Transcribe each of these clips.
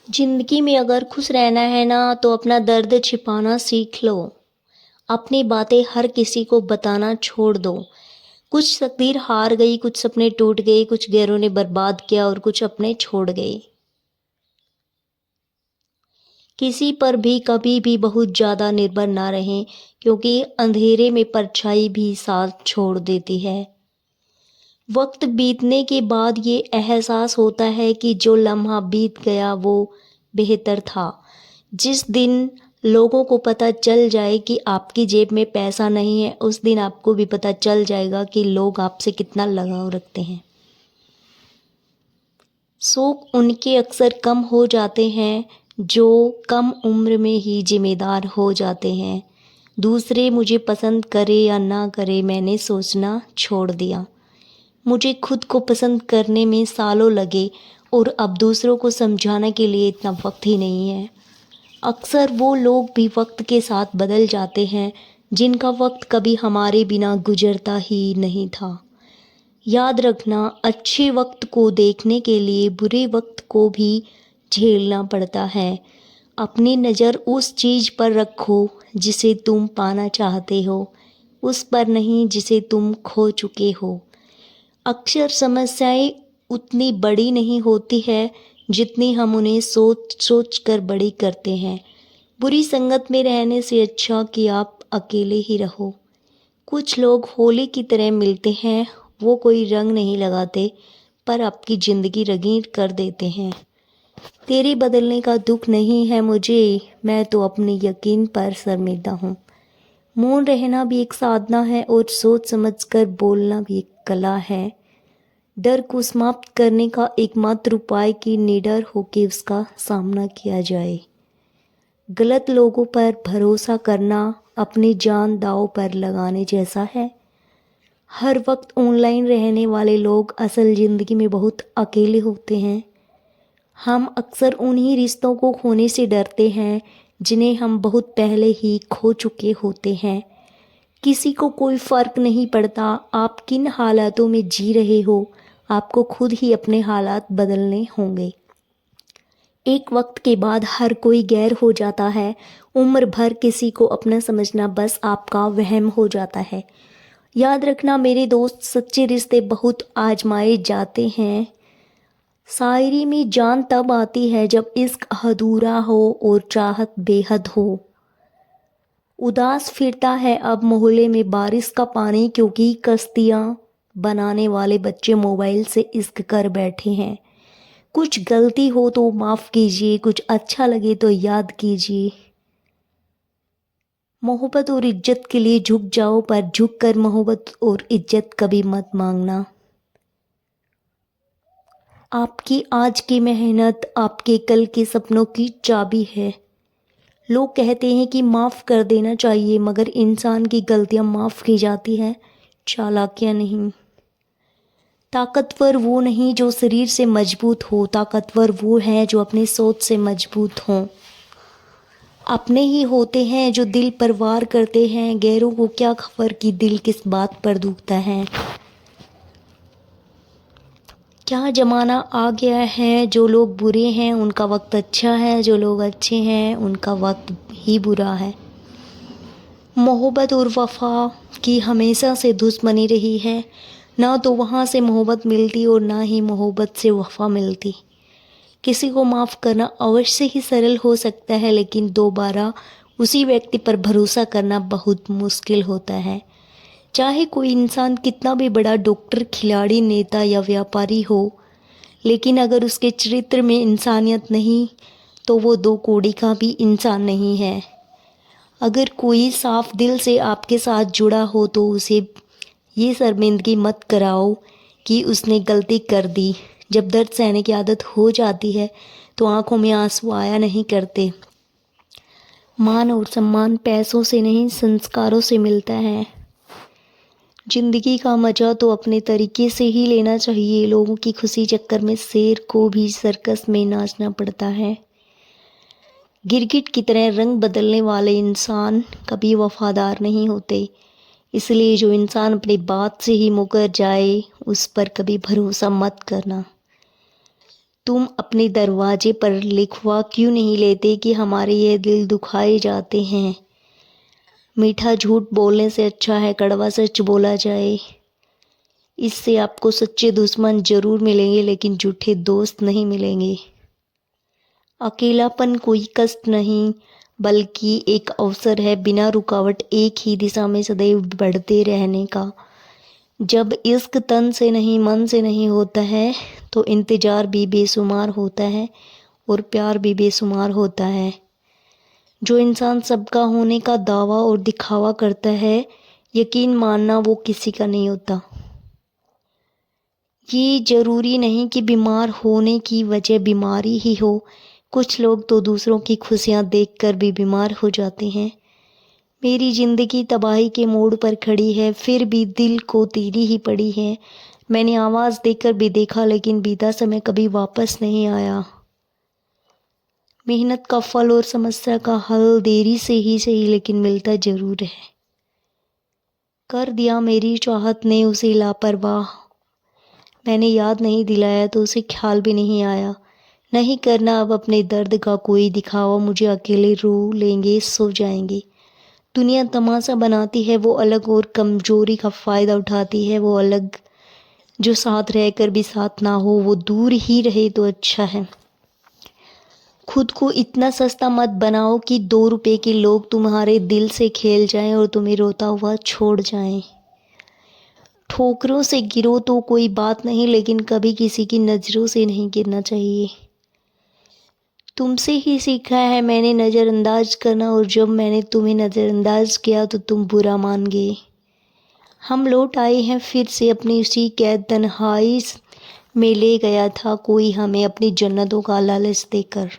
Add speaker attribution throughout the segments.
Speaker 1: जिंदगी में अगर खुश रहना है ना तो अपना दर्द छिपाना सीख लो। अपनी बातें हर किसी को बताना छोड़ दो। कुछ तकदीर हार गई, कुछ सपने टूट गए, कुछ गैरों ने बर्बाद किया और कुछ अपने छोड़ गए। किसी पर भी कभी भी बहुत ज़्यादा निर्भर ना रहें, क्योंकि अंधेरे में परछाई भी साथ छोड़ देती है। वक्त बीतने के बाद ये एहसास होता है कि जो लम्हा बीत गया वो बेहतर था। जिस दिन लोगों को पता चल जाए कि आपकी जेब में पैसा नहीं है, उस दिन आपको भी पता चल जाएगा कि लोग आपसे कितना लगाव रखते हैं। शौक उनके अक्सर कम हो जाते हैं जो कम उम्र में ही जिम्मेदार हो जाते हैं। दूसरे मुझे पसंद करे या ना करे, मैंने सोचना छोड़ दिया। मुझे खुद को पसंद करने में सालों लगे और अब दूसरों को समझाने के लिए इतना वक्त ही नहीं है। अक्सर वो लोग भी वक्त के साथ बदल जाते हैं जिनका वक्त कभी हमारे बिना गुजरता ही नहीं था। याद रखना, अच्छे वक्त को देखने के लिए बुरे वक्त को भी झेलना पड़ता है। अपनी नज़र उस चीज़ पर रखो जिसे तुम पाना चाहते हो, उस पर नहीं जिसे तुम खो चुके हो। अक्सर समस्याएं उतनी बड़ी नहीं होती है जितनी हम उन्हें सोच सोच कर बड़ी करते हैं। बुरी संगत में रहने से अच्छा कि आप अकेले ही रहो। कुछ लोग होली की तरह मिलते हैं, वो कोई रंग नहीं लगाते पर आपकी ज़िंदगी रंगीन कर देते हैं। तेरे बदलने का दुख नहीं है मुझे, मैं तो अपने यकीन पर शर्मिंदा हूँ। मौन रहना भी एक साधना है और सोच समझकर बोलना भी एक कला है। डर को समाप्त करने का एकमात्र उपाय कि निडर होकर उसका सामना किया जाए। गलत लोगों पर भरोसा करना अपनी जान दांव पर लगाने जैसा है। हर वक्त ऑनलाइन रहने वाले लोग असल ज़िंदगी में बहुत अकेले होते हैं। हम अक्सर उन्हीं रिश्तों को खोने से डरते हैं जिन्हें हम बहुत पहले ही खो चुके होते हैं। किसी को कोई फ़र्क नहीं पड़ता आप किन हालातों में जी रहे हो, आपको खुद ही अपने हालात बदलने होंगे। एक वक्त के बाद हर कोई गैर हो जाता है। उम्र भर किसी को अपना समझना बस आपका वहम हो जाता है। याद रखना मेरे दोस्त, सच्चे रिश्ते बहुत आजमाए जाते हैं। शायरी में जान तब आती है जब इश्क अधूरा हो और चाहत बेहद हो। उदास फिरता है अब मोहल्ले में बारिश का पानी, क्योंकि कश्तियाँ बनाने वाले बच्चे मोबाइल से इश्क कर बैठे हैं। कुछ गलती हो तो माफ़ कीजिए, कुछ अच्छा लगे तो याद कीजिए। मोहब्बत और इज्जत के लिए झुक जाओ, पर झुक कर मोहब्बत और इज्जत कभी मत मांगना। आपकी आज की मेहनत आपके कल के सपनों की चाबी है। लोग कहते हैं कि माफ़ कर देना चाहिए, मगर इंसान की गलतियां माफ़ की जाती हैं, चालाकियां नहीं। ताकतवर वो नहीं जो शरीर से मजबूत हो, ताकतवर वो है जो अपनी सोच से मजबूत हो। अपने ही होते हैं जो दिल पर वार करते हैं, गैरों को क्या खबर कि दिल किस बात पर दुखता है। क्या ज़माना आ गया है, जो लोग बुरे हैं उनका वक्त अच्छा है, जो लोग अच्छे हैं उनका वक्त ही बुरा है। मोहब्बत और वफ़ा की हमेशा से दुश्मनी रही है। ना तो वहाँ से मोहब्बत मिलती और ना ही मोहब्बत से वफ़ा मिलती। किसी को माफ़ करना अवश्य ही सरल हो सकता है, लेकिन दोबारा उसी व्यक्ति पर भरोसा करना बहुत मुश्किल होता है। चाहे कोई इंसान कितना भी बड़ा डॉक्टर, खिलाड़ी, नेता या व्यापारी हो, लेकिन अगर उसके चरित्र में इंसानियत नहीं तो वो दो कौड़ी का भी इंसान नहीं है। अगर कोई साफ दिल से आपके साथ जुड़ा हो तो उसे ये शर्मिंदगी मत कराओ कि उसने गलती कर दी। जब दर्द सहने की आदत हो जाती है तो आंखों में आंसू आया नहीं करते। मान और सम्मान पैसों से नहीं, संस्कारों से मिलता है। जिंदगी का मज़ा तो अपने तरीके से ही लेना चाहिए। लोगों की खुशी चक्कर में शेर को भी सर्कस में नाचना पड़ता है। गिरगिट की तरह रंग बदलने वाले इंसान कभी वफादार नहीं होते। इसलिए जो इंसान अपनी बात से ही मुकर जाए उस पर कभी भरोसा मत करना। तुम अपने दरवाजे पर लिखवा क्यों नहीं लेते कि हमारे ये दिल दुखाए जाते हैं। मीठा झूठ बोलने से अच्छा है कड़वा सच बोला जाए। इससे आपको सच्चे दुश्मन जरूर मिलेंगे लेकिन झूठे दोस्त नहीं मिलेंगे। अकेलापन कोई कष्ट नहीं बल्कि एक अवसर है बिना रुकावट एक ही दिशा में सदैव बढ़ते रहने का। जब इश्क तन से नहीं मन से नहीं होता है तो इंतज़ार भी बेशुमार होता है और प्यार भी बेशुमार होता है। जो इंसान सबका होने का दावा और दिखावा करता है यकीन मानना वो किसी का नहीं होता। ये ज़रूरी नहीं कि बीमार होने की वजह बीमारी ही हो। कुछ लोग तो दूसरों की खुशियाँ देखकर भी बीमार हो जाते हैं। मेरी ज़िंदगी तबाही के मोड़ पर खड़ी है फिर भी दिल को तीरी ही पड़ी है। मैंने आवाज़ देकर भी देखा लेकिन बीता समय कभी वापस नहीं आया। मेहनत का फल और समस्या का हल देरी से ही सही लेकिन मिलता ज़रूर है। कर दिया मेरी चाहत ने उसे लापरवाह। मैंने याद नहीं दिलाया तो उसे ख्याल भी नहीं आया। नहीं करना अब अपने दर्द का कोई दिखावा। मुझे अकेले रो लेंगे सो जाएंगे। दुनिया तमाशा बनाती है वो अलग और कमज़ोरी का फ़ायदा उठाती है वो अलग। जो साथ रहकर भी साथ ना हो वो दूर ही रहे तो अच्छा है। खुद को इतना सस्ता मत बनाओ कि 2 रुपए के लोग तुम्हारे दिल से खेल जाएं और तुम्हें रोता हुआ छोड़ जाएं। ठोकरों से गिरो तो कोई बात नहीं लेकिन कभी किसी की नज़रों से नहीं गिरना चाहिए। तुमसे ही सीखा है मैंने नज़रअंदाज करना और जब मैंने तुम्हें नज़रअंदाज किया तो तुम बुरा मान गए। हम लौट आए हैं फिर से अपनी उसी कैद तन्हाई में ले गया था कोई हमें अपनी जन्नतों का लालच देकर।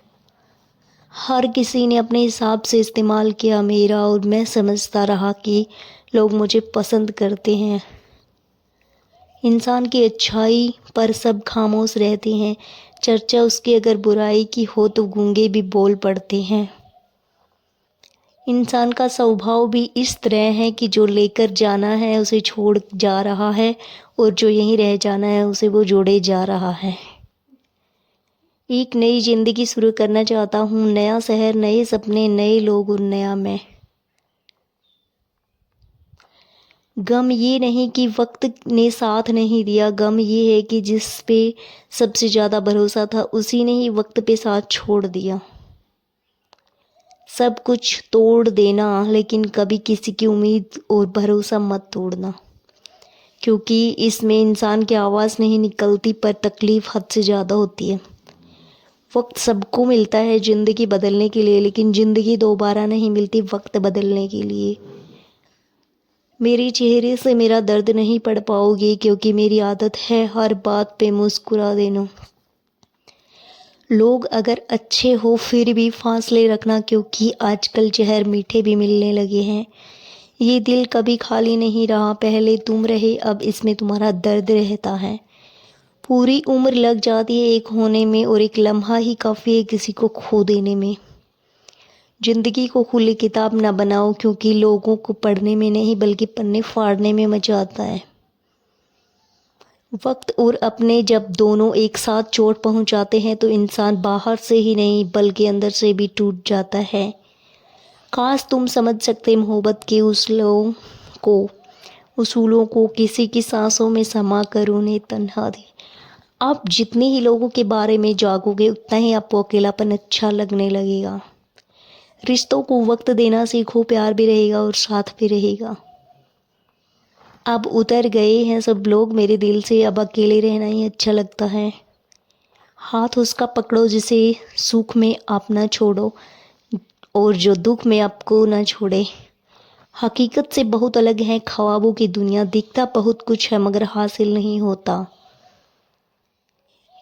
Speaker 1: हर किसी ने अपने हिसाब से इस्तेमाल किया मेरा और मैं समझता रहा कि लोग मुझे पसंद करते हैं। इंसान की अच्छाई पर सब खामोश रहते हैं। चर्चा उसकी अगर बुराई की हो तो गूंगे भी बोल पड़ते हैं। इंसान का स्वभाव भी इस तरह है कि जो लेकर जाना है उसे छोड़ जा रहा है और जो यहीं रह जाना है उसे वो जोड़े जा रहा है। एक नई ज़िंदगी शुरू करना चाहता हूँ। नया शहर नए सपने नए लोग और नया मैं। गम ये नहीं कि वक्त ने साथ नहीं दिया। गम ये है कि जिस पे सबसे ज़्यादा भरोसा था उसी ने ही वक्त पे साथ छोड़ दिया। सब कुछ तोड़ देना लेकिन कभी किसी की उम्मीद और भरोसा मत तोड़ना क्योंकि इसमें इंसान की आवाज़ नहीं निकलती पर तकलीफ़ हद से ज़्यादा होती है। वक्त सबको मिलता है ज़िंदगी बदलने के लिए लेकिन ज़िंदगी दोबारा नहीं मिलती वक्त बदलने के लिए। मेरे चेहरे से मेरा दर्द नहीं पढ़ पाओगे क्योंकि मेरी आदत है हर बात पे मुस्कुरा देना। लोग अगर अच्छे हो फिर भी फासले रखना क्योंकि आजकल जहर मीठे भी मिलने लगे हैं। ये दिल कभी खाली नहीं रहा। पहले तुम रहे अब इसमें तुम्हारा दर्द रहता है। पूरी उम्र लग जाती है एक होने में और एक लम्हा ही काफ़ी है किसी को खो देने में। ज़िंदगी को खुली किताब ना बनाओ क्योंकि लोगों को पढ़ने में नहीं बल्कि पन्ने फाड़ने में मजा आता है। वक्त और अपने जब दोनों एक साथ चोट पहुंचाते हैं तो इंसान बाहर से ही नहीं बल्कि अंदर से भी टूट जाता है। काश तुम समझ सकते मोहब्बत के उसूलों को किसी की सांसों में समा कर उन्हें तन्हा दे। आप जितने ही लोगों के बारे में जागोगे उतना ही आपको अकेलापन अच्छा लगने लगेगा। रिश्तों को वक्त देना सीखो। प्यार भी रहेगा और साथ भी रहेगा। अब उतर गए हैं सब लोग मेरे दिल से। अब अकेले रहना ही अच्छा लगता है। हाथ उसका पकड़ो जिसे सुख में आप ना छोड़ो और जो दुख में आपको ना छोड़े। हकीकत से बहुत अलग है ख्वाबों की दुनिया। दिखता बहुत कुछ है मगर हासिल नहीं होता।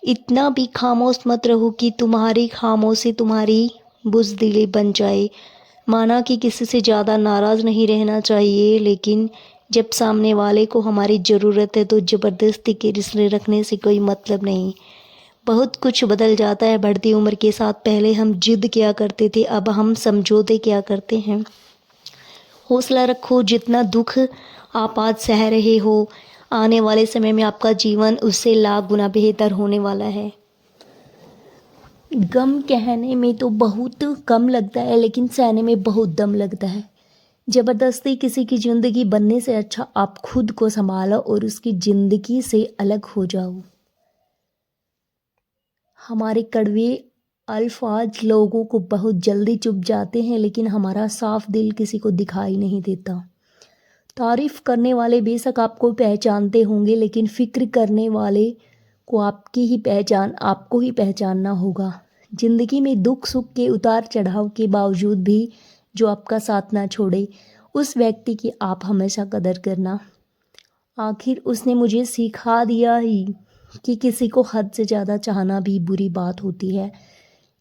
Speaker 1: इतना भी खामोश मत रहो कि तुम्हारी खामोशी तुम्हारी बुज़दिली बन जाए। माना कि किसी से ज़्यादा नाराज़ नहीं रहना चाहिए लेकिन जब सामने वाले को हमारी ज़रूरत है तो ज़बरदस्ती के रिश्ते रखने से कोई मतलब नहीं। बहुत कुछ बदल जाता है बढ़ती उम्र के साथ। पहले हम जिद किया करते थे अब हम समझौते किया करते हैं। हौसला रखो। जितना दुख आप आज सह रहे हो आने वाले समय में आपका जीवन उससे लाख गुना बेहतर होने वाला है। गम कहने में तो बहुत कम लगता है, लेकिन सहने में बहुत दम लगता है। ज़बरदस्ती किसी की ज़िंदगी बनने से अच्छा आप खुद को संभालो और उसकी ज़िंदगी से अलग हो जाओ। हमारे कड़वे अल्फाज लोगों को बहुत जल्दी चुभ जाते हैं, लेकिन हमारा साफ दिल किसी को दिखाई नहीं देता। तारीफ़ करने वाले बेशक आपको पहचानते होंगे, लेकिन फ़िक्र करने वाले को आपको ही पहचानना होगा। ज़िंदगी में दुख सुख के उतार चढ़ाव के बावजूद भी जो आपका साथ ना छोड़े, उस व्यक्ति की आप हमेशा कदर करना। आखिर उसने मुझे सिखा दिया ही कि किसी को हद से ज़्यादा चाहना भी बुरी बात होती है।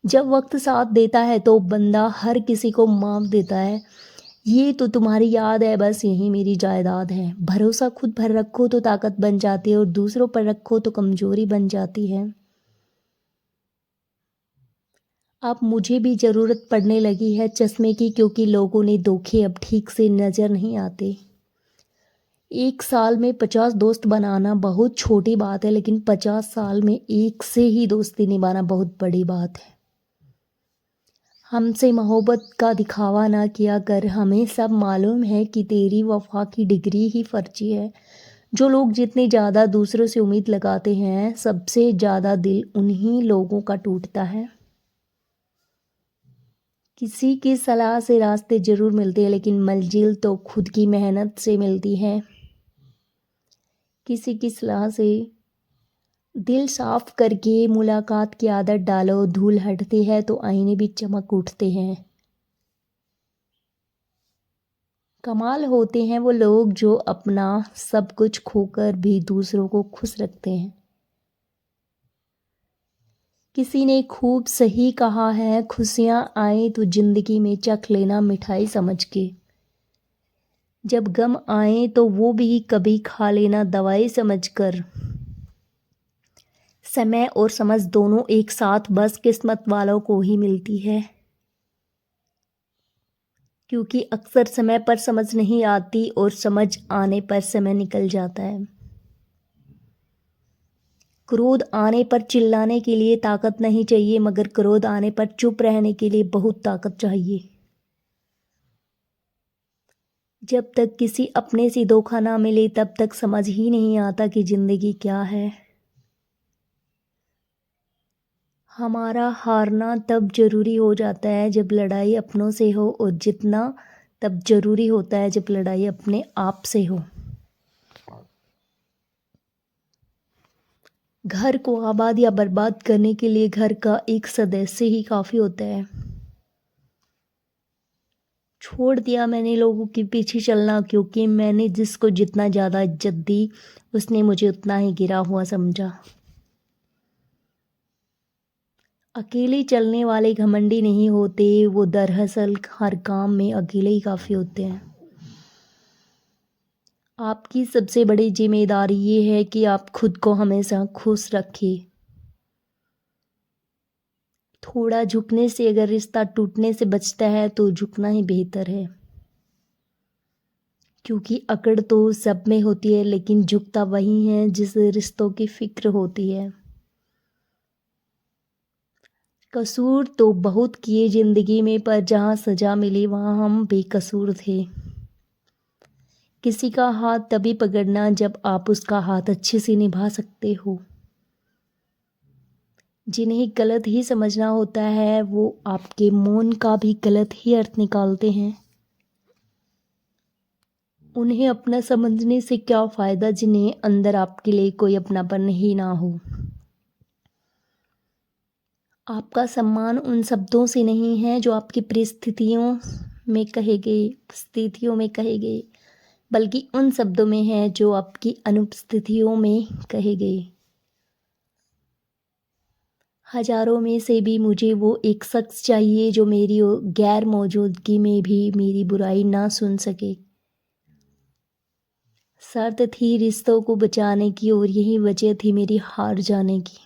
Speaker 1: जब वक्त साथ देता है तो बंदा हर किसी को माफ़ देता है। ये तो तुम्हारी याद है, बस यही मेरी जायदाद है। भरोसा खुद पर रखो तो ताकत बन जाती है और दूसरों पर रखो तो कमज़ोरी बन जाती है। अब मुझे भी ज़रूरत पड़ने लगी है चश्मे की, क्योंकि लोगों ने धोखे अब ठीक से नज़र नहीं आते। 1 साल में 50 दोस्त बनाना बहुत छोटी बात है, लेकिन 50 साल में एक से ही दोस्ती निभाना बहुत बड़ी बात है। हमसे मोहब्बत का दिखावा ना किया कर, हमें सब मालूम है कि तेरी वफा की डिग्री ही फर्जी है। जो लोग जितने ज़्यादा दूसरों से उम्मीद लगाते हैं, सबसे ज़्यादा दिल उन्हीं लोगों का टूटता है। किसी की सलाह से रास्ते ज़रूर मिलते हैं, लेकिन मंजिल तो खुद की मेहनत से मिलती है। किसी की सलाह से दिल साफ करके मुलाकात की आदत डालो, धूल हटती है तो आईने भी चमक उठते हैं। कमाल होते हैं वो लोग जो अपना सब कुछ खोकर भी दूसरों को खुश रखते हैं। किसी ने खूब सही कहा है, खुशियाँ आए तो ज़िंदगी में चख लेना मिठाई समझ के। जब गम आए तो वो भी कभी खा लेना दवाई समझकर। समय और समझ दोनों एक साथ बस किस्मत वालों को ही मिलती है, क्योंकि अक्सर समय पर समझ नहीं आती और समझ आने पर समय निकल जाता है। क्रोध आने पर चिल्लाने के लिए ताकत नहीं चाहिए, मगर क्रोध आने पर चुप रहने के लिए बहुत ताकत चाहिए। जब तक किसी अपने से धोखा ना मिले तब तक समझ ही नहीं आता कि ज़िंदगी क्या है। हमारा हारना तब ज़रूरी हो जाता है जब लड़ाई अपनों से हो, और जीतना तब ज़रूरी होता है जब लड़ाई अपने आप से हो। घर को आबाद या बर्बाद करने के लिए घर का एक सदस्य ही काफ़ी होता है। छोड़ दिया मैंने लोगों के पीछे चलना, क्योंकि मैंने जिसको जितना ज़्यादा इज्जत दी उसने मुझे उतना ही गिरा हुआ समझा। अकेले चलने वाले घमंडी नहीं होते, वो दरअसल हर काम में अकेले ही काफ़ी होते हैं। आपकी सबसे बड़ी जिम्मेदारी ये है कि आप खुद को हमेशा खुश रखें। थोड़ा झुकने से अगर रिश्ता टूटने से बचता है तो झुकना ही बेहतर है, क्योंकि अकड़ तो सब में होती है, लेकिन झुकता वही है जिसे रिश्तों की फिक्र होती है। कसूर तो बहुत किए ज़िंदगी में, पर जहाँ सज़ा मिली वहाँ हम बेकसूर थे। किसी का हाथ तभी पकड़ना जब आप उसका हाथ अच्छे से निभा सकते हो। जिन्हें गलत ही समझना होता है वो आपके मौन का भी गलत ही अर्थ निकालते हैं। उन्हें अपना समझने से क्या फ़ायदा जिन्हें अंदर आपके लिए कोई अपनापन ही ना हो। आपका सम्मान उन शब्दों से नहीं है जो आपकी स्थितियों में कहे गए, बल्कि उन शब्दों में है जो आपकी अनुपस्थितियों में कहे गए। हजारों में से भी मुझे वो एक शख्स चाहिए जो मेरी गैर मौजूदगी में भी मेरी बुराई ना सुन सके। शर्त थी रिश्तों को बचाने की, और यही वजह थी मेरी हार जाने की।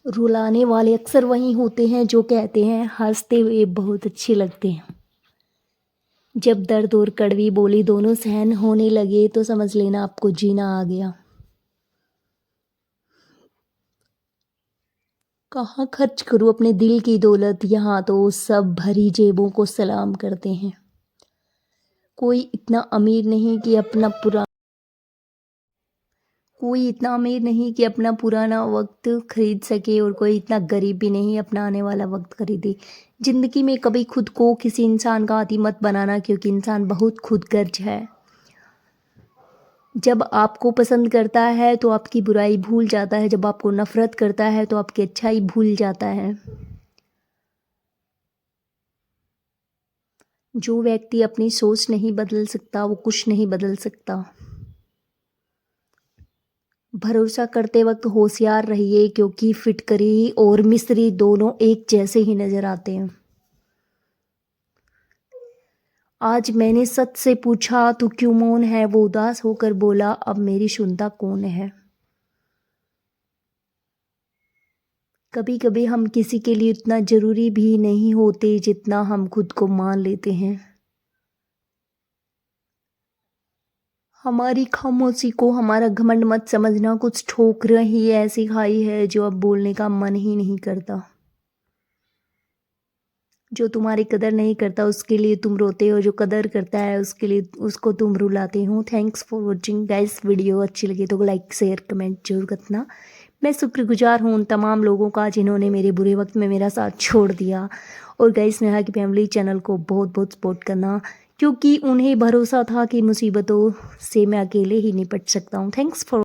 Speaker 1: रुलाने वाले अक्सर वही होते हैं जो कहते हैं हंसते हुए बहुत अच्छे लगते हैं। जब दर्द और कड़वी बोली दोनों सहन होने लगे तो समझ लेना आपको जीना आ गया। कहाँ खर्च करूँ अपने दिल की दौलत, यहाँ तो सब भरी जेबों को सलाम करते हैं। कोई इतना अमीर नहीं कि अपना पुराना वक्त खरीद सके, और कोई इतना गरीब भी नहीं अपना आने वाला वक्त खरीदे। ज़िंदगी में कभी खुद को किसी इंसान का आदी मत बनाना, क्योंकि इंसान बहुत खुदगर्ज है। जब आपको पसंद करता है तो आपकी बुराई भूल जाता है, जब आपको नफ़रत करता है तो आपकी अच्छाई भूल जाता है। जो व्यक्ति अपनी सोच नहीं बदल सकता वो कुछ नहीं बदल सकता। भरोसा करते वक्त होशियार रहिए, क्योंकि फिटकरी और मिस्री दोनों एक जैसे ही नज़र आते हैं। आज मैंने सच से पूछा तू क्यों मौन है, वो उदास होकर बोला अब मेरी सुनता कौन है। कभी कभी हम किसी के लिए इतना ज़रूरी भी नहीं होते जितना हम खुद को मान लेते हैं। हमारी खामोशी को हमारा घमंड मत समझना, कुछ ठोकरें ही ऐसी खाई है जो अब बोलने का मन ही नहीं करता। जो तुम्हारी कदर नहीं करता उसके लिए तुम रोते हो, जो कदर करता है उसके लिए उसको तुम रुलाते हो। Thanks for watching guys. Video अच्छी लगी तो लाइक शेयर कमेंट जरूर करना। मैं शुक्रगुजार हूँ उन तमाम लोगों का जिन्होंने मेरे बुरे वक्त में मेरा साथ छोड़ दिया। और गाइस नेहा की फैमिली चैनल को बहुत बहुत सपोर्ट करना, क्योंकि उन्हें भरोसा था कि मुसीबतों से मैं अकेले ही निपट सकता हूँ। Thanks for